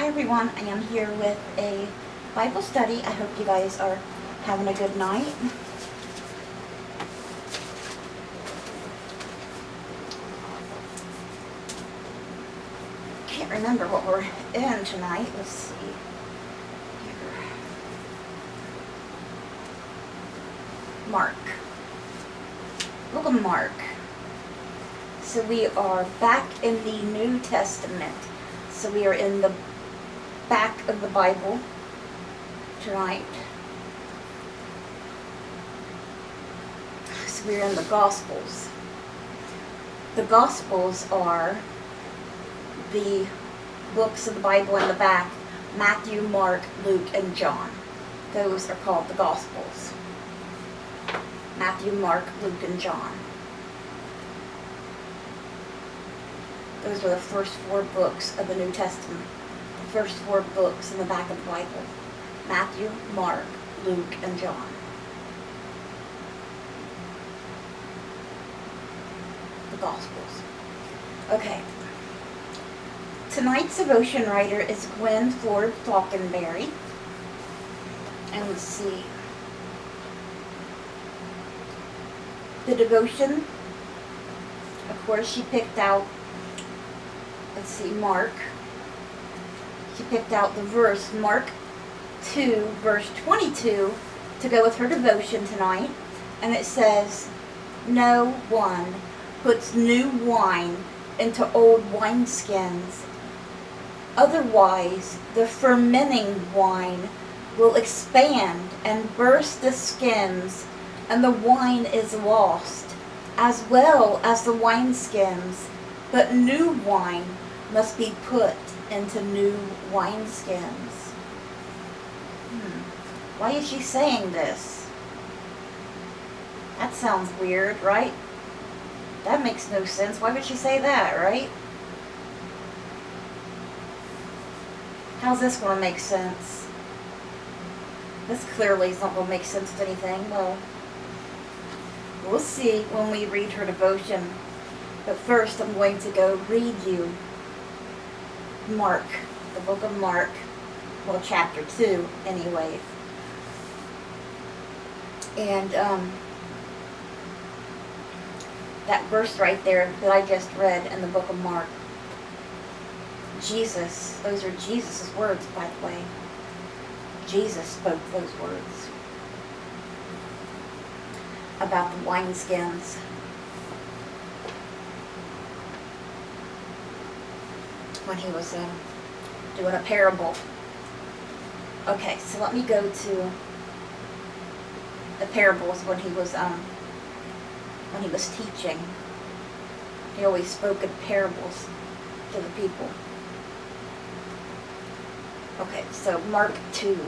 Hi everyone, I am here with a Bible study. I hope you guys are having a good night. Can't remember what we're in tonight. Let's see. Here. Mark. Book of Mark. So we are back in the New Testament. So we are in the back of the Bible tonight. So we're in the Gospels. The Gospels are the books of the Bible in the back: Matthew, Mark, Luke, and John. Those are called the Gospels. Matthew, Mark, Luke, and John. Those are the first four books of the New Testament. The first four books in the back of the Bible: Matthew, Mark, Luke, and John. The Gospels. Okay. Tonight's devotion writer is Gwen Ford Falconberry. And let's see. The devotion, of course, she picked out, let's see, Mark. She picked out the verse, Mark 2, verse 22, to go with her devotion tonight. And it says, "No one puts new wine into old wineskins. Otherwise, the fermenting wine will expand and burst the skins, and the wine is lost, as well as the wineskins. But new wine must be put into new wineskins." Why is she saying this? That sounds weird, right? That makes no sense. Why would she say that, right? How's this going to make sense? This clearly is not going to make sense with anything. Well, we'll see when we read her devotion. But first, I'm going to go read you Mark, the book of Mark, well, chapter 2, anyway. And that verse right there that I just read in the book of Mark, Jesus, those are Jesus' words, by the way. Jesus spoke those words about the wineskins. When he was doing a parable. Okay, so let me go to the parables when he was teaching. He always spoke in parables to the people. Okay, so Mark 2.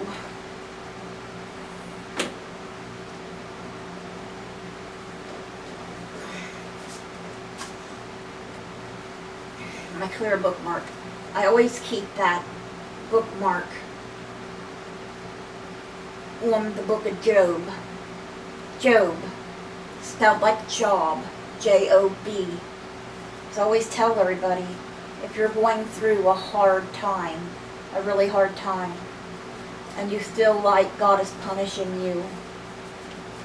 My clear bookmark. I always keep that bookmark on the book of Job. Job, spelled like job, J-O-B. So I always tell everybody, if you're going through a hard time, a really hard time, and you feel like God is punishing you,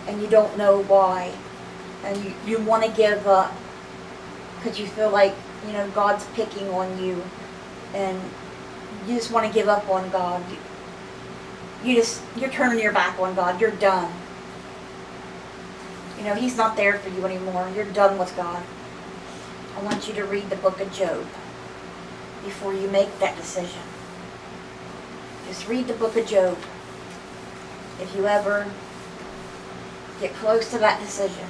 and you don't know why, and you want to give up, because you feel like, you know, God's picking on you, and you just want to give up on God. You're turning your back on God. You're done. You know, He's not there for you anymore. You're done with God. I want you to read the book of Job before you make that decision. Just read the book of Job. If you ever get close to that decision,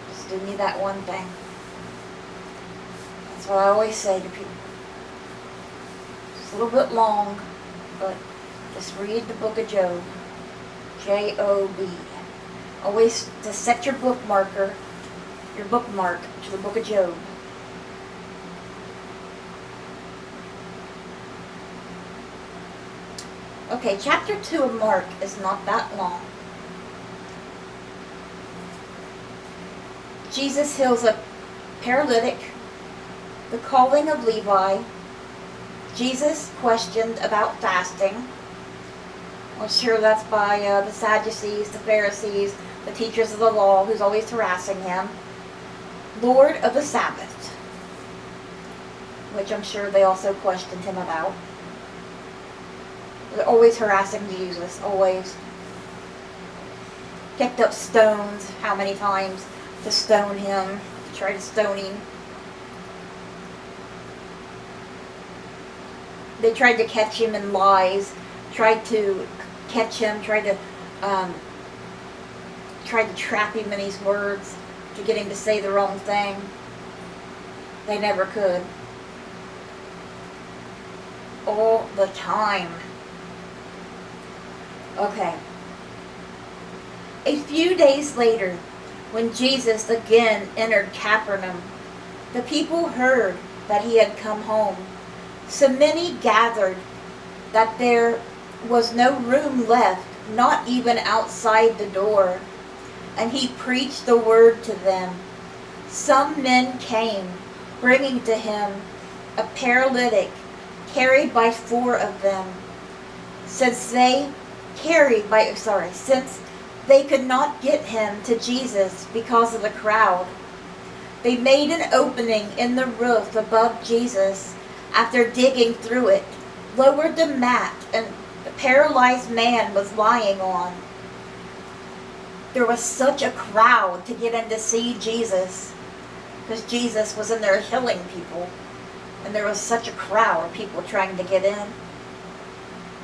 just do me that one thing. That's what I always say to people. It's a little bit long, but just read the book of Job. J-O-B. Always to set your bookmark to the book of Job. Okay, chapter 2 of Mark is not that long. Jesus heals a paralytic, the calling of Levi, Jesus questioned about fasting. I'm sure that's by the Sadducees, the Pharisees, the teachers of the law, who's always harassing him. Lord of the Sabbath, which I'm sure they also questioned him about. They're always harassing Jesus, always. Picked up stones, how many times, to stone him, to try to stone him. They tried to catch him in lies, tried to catch him, tried to trap him in his words, to get him to say the wrong thing. They never could. All the time. Okay. A few days later, when Jesus again entered Capernaum, the people heard that he had come home. So many gathered that there was no room left, not even outside the door. And he preached the word to them. Some men came, bringing to him a paralytic, carried by 4 of them. Since they could not get him to Jesus because of the crowd, they made an opening in the roof above Jesus. After digging through it, lowered the mat and the paralyzed man was lying on. There was such a crowd to get in to see Jesus, because Jesus was in there healing people, and there was such a crowd of people trying to get in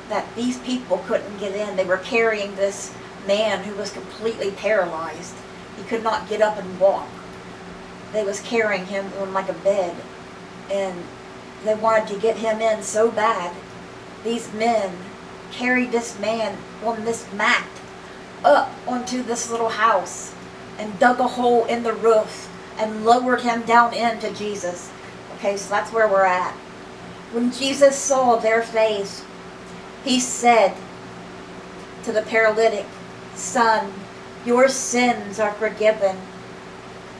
that these people couldn't get in. They were carrying this man who was completely paralyzed. He could not get up and walk. They was carrying him on like a bed, and they wanted to get him in so bad. These men carried this man on this mat up onto this little house and dug a hole in the roof and lowered him down into Jesus. Okay, so that's where we're at. When Jesus saw their faith, he said to the paralytic, "Son, your sins are forgiven."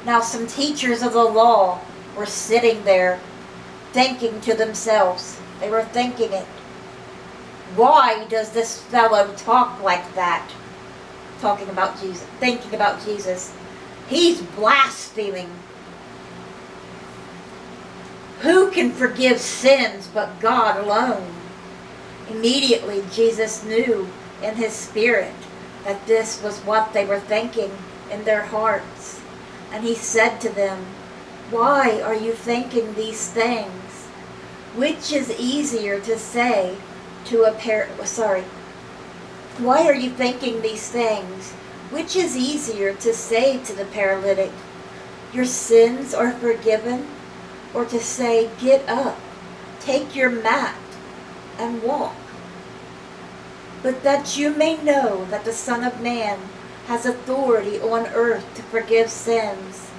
Now some teachers of the law were sitting there thinking to themselves, they were thinking it, "Why does this fellow talk like that?" Talking about Jesus, thinking about Jesus. "He's blaspheming. Who can forgive sins but God alone?" Immediately Jesus knew in his spirit that this was what they were thinking in their hearts. And he said to them, "Why are you thinking these things? Which is easier to say to a Why are you thinking these things? Which is easier to say to the paralytic, 'Your sins are forgiven,' or to say, 'Get up, take your mat, and walk?' But that you may know that the Son of Man has authority on earth to forgive sins."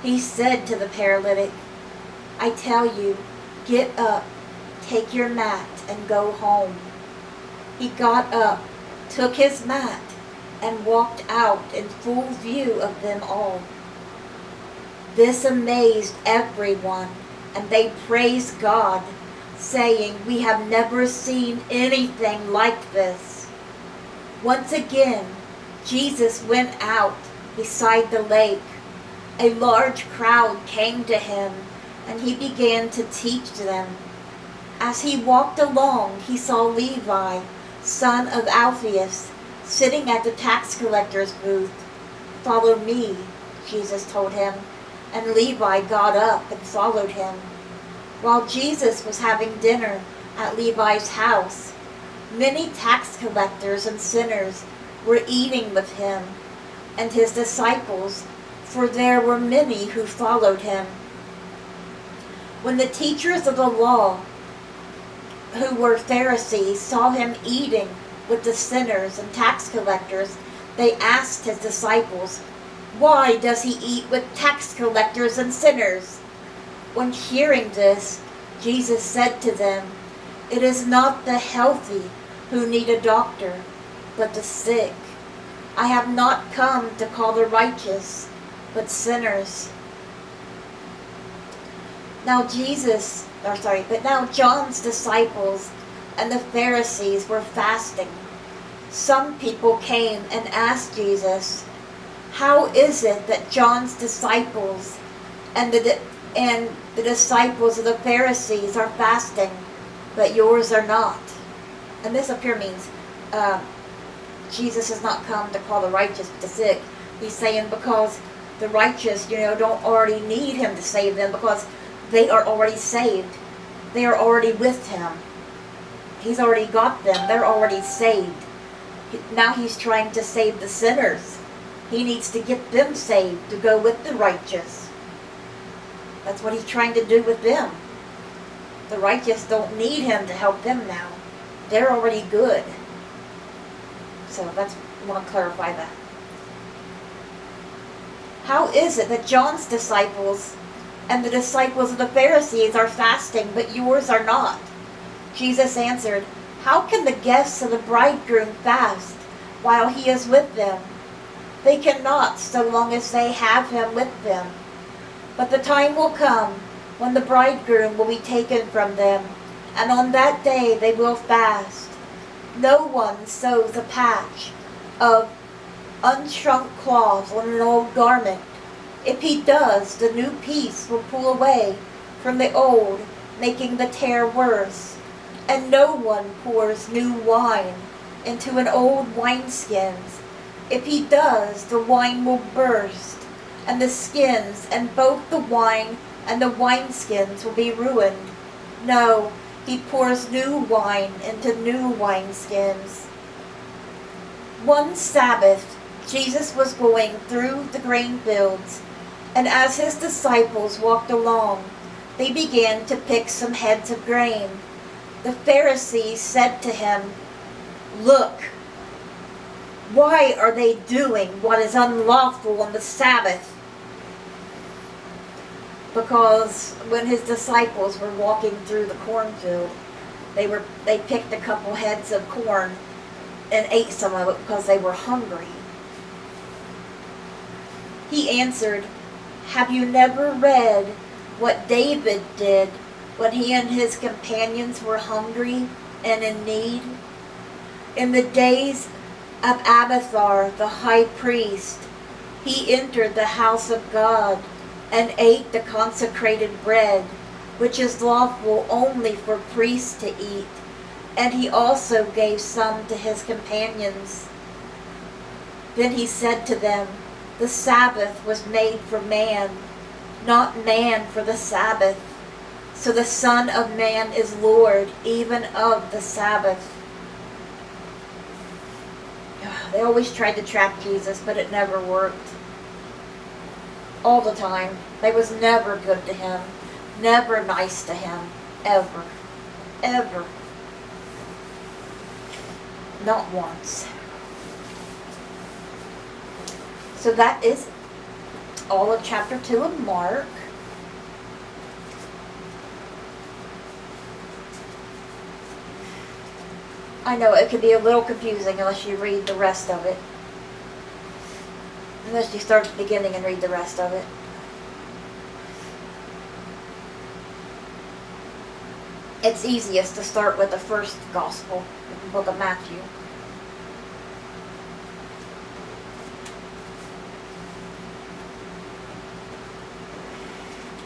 He said to the paralytic, "I tell you, get up, take your mat, and go home." He got up, took his mat, and walked out in full view of them all. This amazed everyone, and they praised God, saying, "We have never seen anything like this." Once again, Jesus went out beside the lake. A large crowd came to him, and he began to teach them. As he walked along, he saw Levi, son of Alphaeus, sitting at the tax collector's booth. "Follow me," Jesus told him, and Levi got up and followed him. While Jesus was having dinner at Levi's house, many tax collectors and sinners were eating with him and his disciples, for there were many who followed him. When the teachers of the law, who were Pharisees, saw him eating with the sinners and tax collectors, they asked his disciples, "Why does he eat with tax collectors and sinners?" When hearing this, Jesus said to them, "It is not the healthy who need a doctor, but the sick. I have not come to call the righteous, but sinners." But now John's disciples and the Pharisees were fasting. Some people came and asked Jesus, "How is it that John's disciples and the disciples of the Pharisees are fasting, but yours are not?" And this up here means Jesus has not come to call the righteous but the sick. He's saying because the righteous, don't already need him to save them, because they are already saved. They are already with him. He's already got them. They're already saved. Now he's trying to save the sinners. He needs to get them saved to go with the righteous. That's what he's trying to do with them. The righteous don't need him to help them now. They're already good. So I want to clarify that. How is it that John's disciples and the disciples of the Pharisees are fasting, but yours are not? Jesus answered, "How can the guests of the bridegroom fast while he is with them? They cannot so long as they have him with them. But the time will come when the bridegroom will be taken from them, and on that day they will fast. No one sews a patch of unshrunk cloth on an old garment. If he does, the new piece will pull away from the old, making the tear worse. And no one pours new wine into an old wineskins. If he does, the wine will burst, and the skins, and both the wine and the wineskins will be ruined. No, he pours new wine into new wineskins." One Sabbath, Jesus was going through the grain fields, and as his disciples walked along, they began to pick some heads of grain. The Pharisees said to him, "Look, why are they doing what is unlawful on the Sabbath?" Because when his disciples were walking through the cornfield, they picked a couple heads of corn and ate some of it because they were hungry. He answered, "Have you never read what David did when he and his companions were hungry and in need? In the days of Abiathar the high priest, he entered the house of God and ate the consecrated bread, which is lawful only for priests to eat, and he also gave some to his companions. Then he said to them, the Sabbath was made for man, not man for the Sabbath. So the Son of Man is Lord even of the Sabbath." They always tried to trap Jesus, but it never worked. All the time. They was never good to him. Never nice to him. Ever. Ever. Not once. So that is all of chapter 2 of Mark. I know it can be a little confusing unless you read the rest of it. Unless you start at the beginning and read the rest of it. It's easiest to start with the first gospel, the book of Matthew.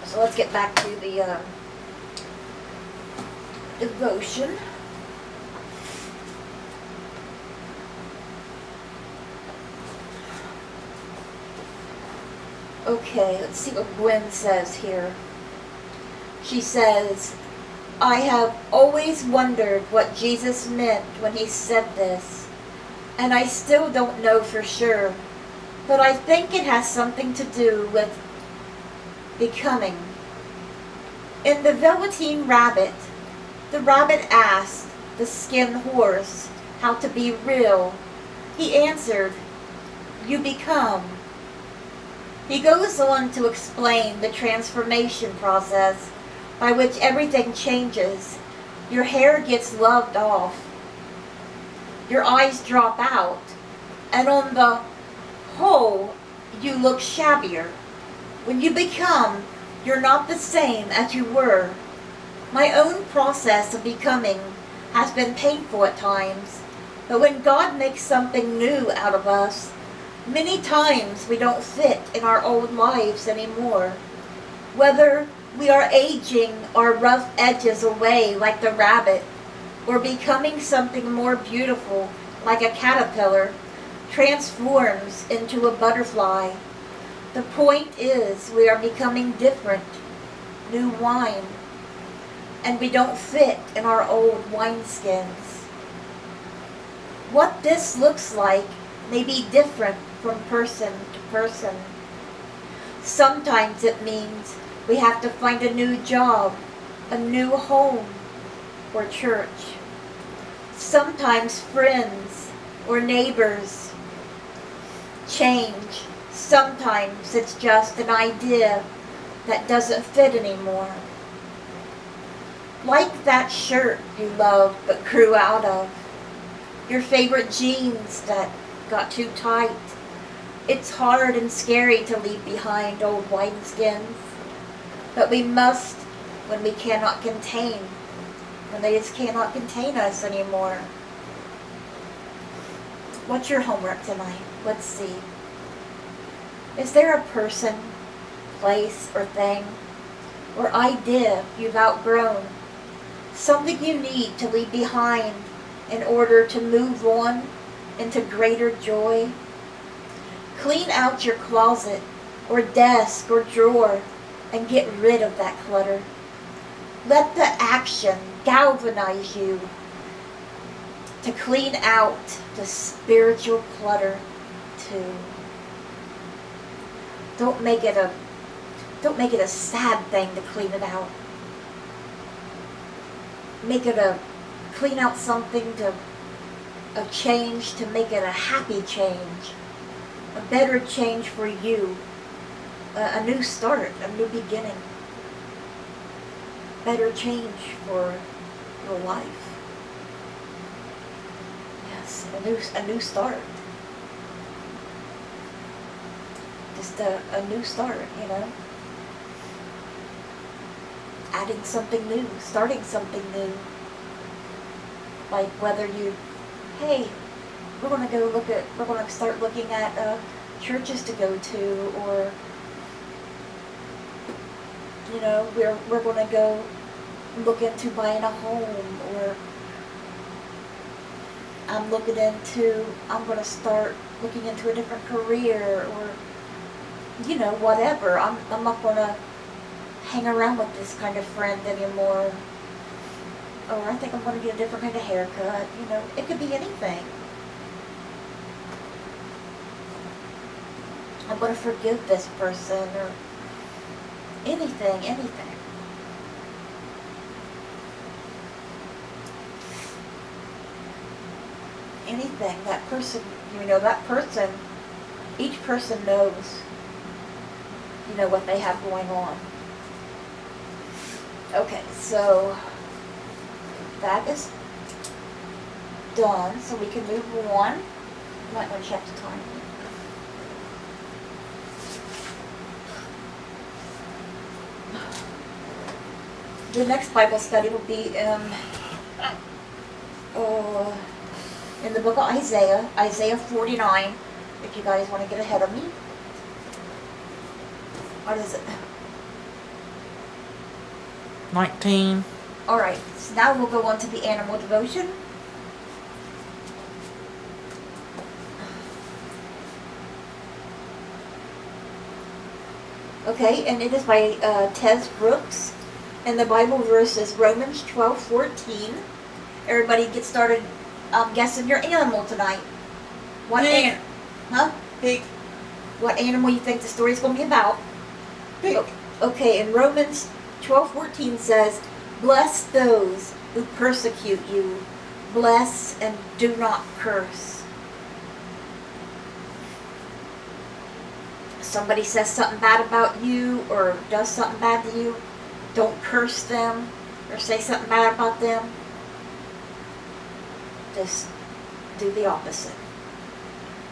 So let's get back to the devotion. Okay, let's see what Gwen says here. She says, "I have always wondered what Jesus meant when he said this, and I still don't know for sure, but I think it has something to do with becoming. In the Velveteen Rabbit, the rabbit asked the skin horse how to be real. He answered, 'You become.' He goes on to explain the transformation process by which everything changes. Your hair gets loved off. Your eyes drop out. And on the whole, you look shabbier. When you become, You're not the same as you were. My own process of becoming has been painful at times, but when God makes something new out of us, many times we don't fit in our old lives anymore. Whether we are aging our rough edges away like the rabbit, or becoming something more beautiful like a caterpillar transforms into a butterfly. The point is we are becoming different, new wine, and we don't fit in our old wineskins. What this looks like may be different from person to person. Sometimes it means we have to find a new job, a new home, or church. Sometimes friends or neighbors change. Sometimes it's just an idea that doesn't fit anymore. Like that shirt you loved but grew out of. Your favorite jeans that got too tight. It's hard and scary to leave behind old wineskins. But we must when we cannot contain. When they just cannot contain us anymore. What's your homework tonight? Let's see. Is there a person, place, or thing, or idea you've outgrown? Something you need to leave behind in order to move on into greater joy? Clean out your closet, or desk, or drawer, and get rid of that clutter. Let the action galvanize you to clean out the spiritual clutter too. Don't make it a sad thing to clean it out. Make it clean out something a change to make it a happy change. A better change for you. A new start, a new beginning. Better change for your life. Yes, a new start. Just a new start, you know. Adding something new, starting something new. Like whether you, hey, we're going to start looking at churches to go to, or you know, we're going to go look into buying a home, or I'm going to start looking into a different career, or you know, whatever. I'm not going to hang around with this kind of friend anymore. Or I think I'm going to get a different kind of haircut. You know, it could be anything. I'm going to forgive this person, or anything. Anything. That person, you know, each person knows, you know, what they have going on. Okay, so that is done, so we can move on. You might want to check the time. The next Bible study will be in the book of Isaiah, Isaiah 49, if you guys want to get ahead of me. What is it? 19. Alright, so now we'll go on to the animal devotion. Okay, and it is by Tez Brooks. And the Bible verse is Romans 12:14. Everybody get started guessing your animal tonight. What Pig. Huh? Pig. What animal you think the story's going to be about? Pig. Okay, and Romans 12:14 says, "Bless those who persecute you. Bless and do not curse." Somebody says something bad about you or does something bad to you, don't curse them or say something bad about them. Just do the opposite.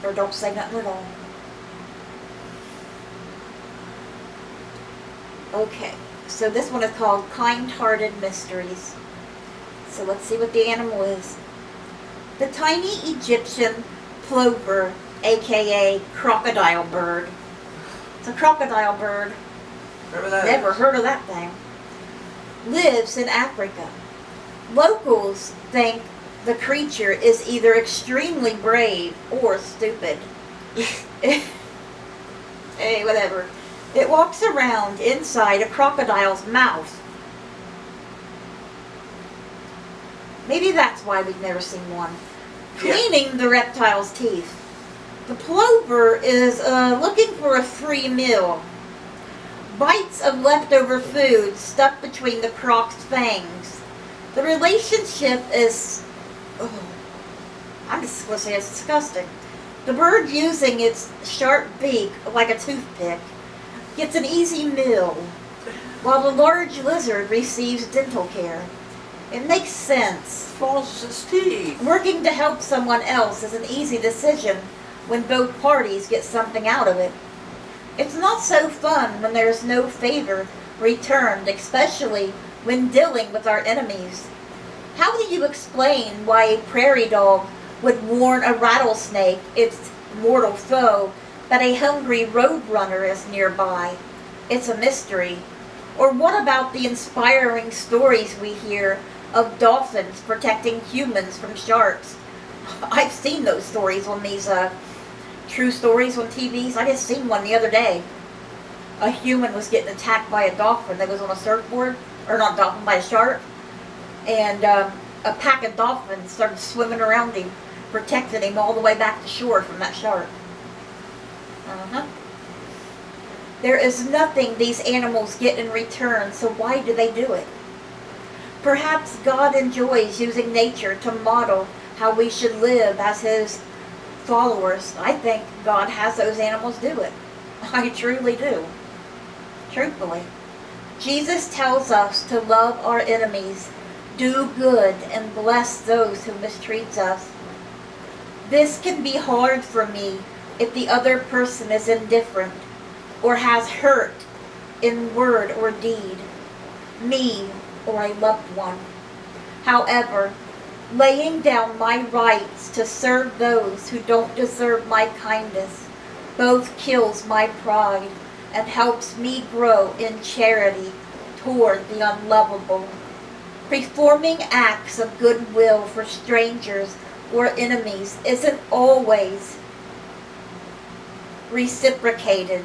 Or don't say nothing at all. Okay, so this one is called Kind-Hearted Mysteries. So let's see what the animal is. The tiny Egyptian plover, aka crocodile bird. It's a crocodile bird. Remember that? Never heard of that thing. Lives in Africa. Locals think the creature is either extremely brave or stupid. Hey, whatever. It walks around inside a crocodile's mouth. Maybe that's why we've never seen one. Yeah. Cleaning the reptile's teeth. The plover is looking for a free meal. Bites of leftover food stuck between the croc's fangs. The relationship is... Oh, I'm just going to say it's disgusting. The bird, using its sharp beak like a toothpick, gets an easy meal, while the large lizard receives dental care. It makes sense. Falls its teeth. Working to help someone else is an easy decision when both parties get something out of it. It's not so fun when there's no favor returned, especially when dealing with our enemies. How do you explain why a prairie dog would warn a rattlesnake, its mortal foe, that a hungry roadrunner is nearby? It's a mystery. Or what about the inspiring stories we hear of dolphins protecting humans from sharks? I've seen those stories on these true stories on TVs. I just seen one the other day. A human was getting attacked by a dolphin that was on a surfboard, or not dolphin, by a shark. And a pack of dolphins started swimming around him, protecting him all the way back to shore from that shark. There is nothing these animals get in return, so why do they do it? Perhaps God enjoys using nature to model how we should live as His followers. I think God has those animals do it. I truly do. Truthfully. Jesus tells us to love our enemies, do good, and bless those who mistreat us. This can be hard for me if the other person is indifferent or has hurt in word or deed, me or a loved one. However, laying down my rights to serve those who don't deserve my kindness both kills my pride and helps me grow in charity toward the unlovable. Performing acts of goodwill for strangers or enemies isn't always reciprocated.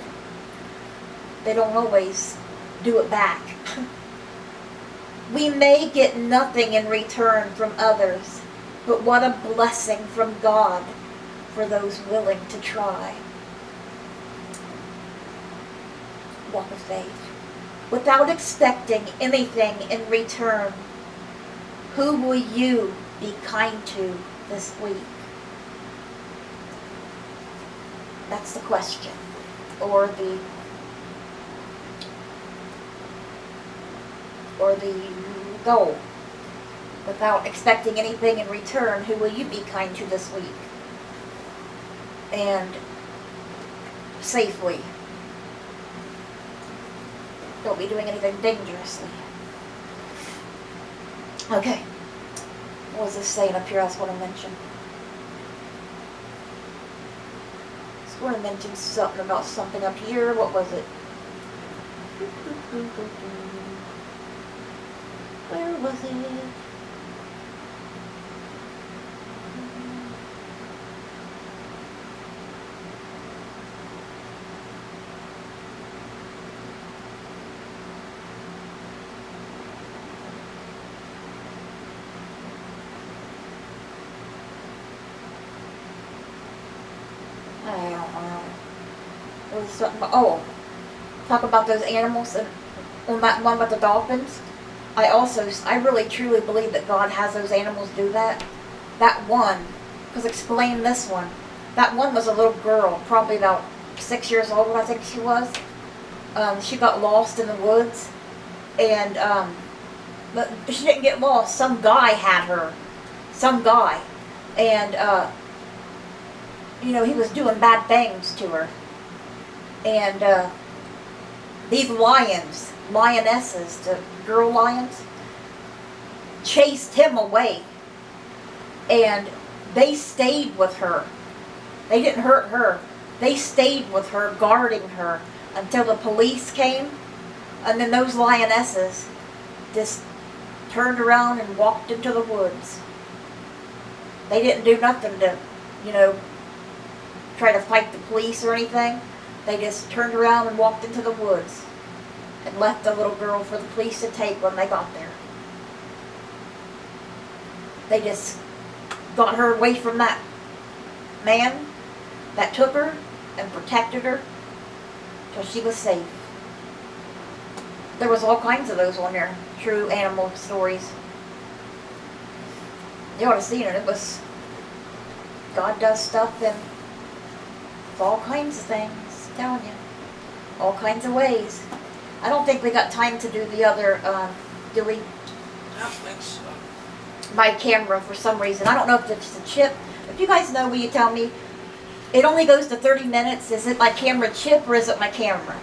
They don't always do it back. We may get nothing in return from others, but what a blessing from God for those willing to try. Walk of faith. Without expecting anything in return, who will you be kind to this week? That's the question, or the goal. Without expecting anything in return, who will you be kind to this week? And safely. Don't be doing anything dangerously. Okay. What was this saying up here I was going to mention? I was going to mention something about something up here. What was it? Where was it? I don't know. It was something about, talk about those animals and on that one with the dolphins. I really truly believe that God has those animals do that. That one, because explain this one. That one was a little girl, probably about 6 years old, I think she was. She got lost in the woods, and but she didn't get lost. Some guy had her. Some guy. And he was doing bad things to her. And these lions lionesses, the girl lions, chased him away. And they stayed with her. They didn't hurt her. They stayed with her, guarding her, until the police came. And then those lionesses just turned around and walked into the woods. They didn't do nothing to, try to fight the police or anything. They just turned around and walked into the woods and left the little girl for the police to take when they got there. They just got her away from that man that took her and protected her till she was safe. There was all kinds of those on there, true animal stories. You ought to see it. It was, God does stuff in all kinds of things, I'm telling you. All kinds of ways. I don't think we got time to do the other, do we? I don't think so. My camera for some reason. I don't know if it's a chip. If you guys know, will you tell me? It only goes to 30 minutes. Is it my camera chip or is it my camera?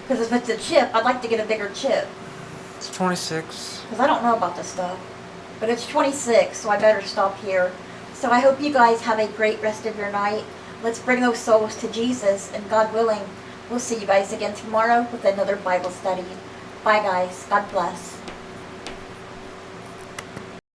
Because if it's a chip, I'd like to get a bigger chip. It's 26. Because I don't know about this stuff. But it's 26, so I better stop here. So I hope you guys have a great rest of your night. Let's bring those souls to Jesus, and God willing, we'll see you guys again tomorrow with another Bible study. Bye guys. God bless.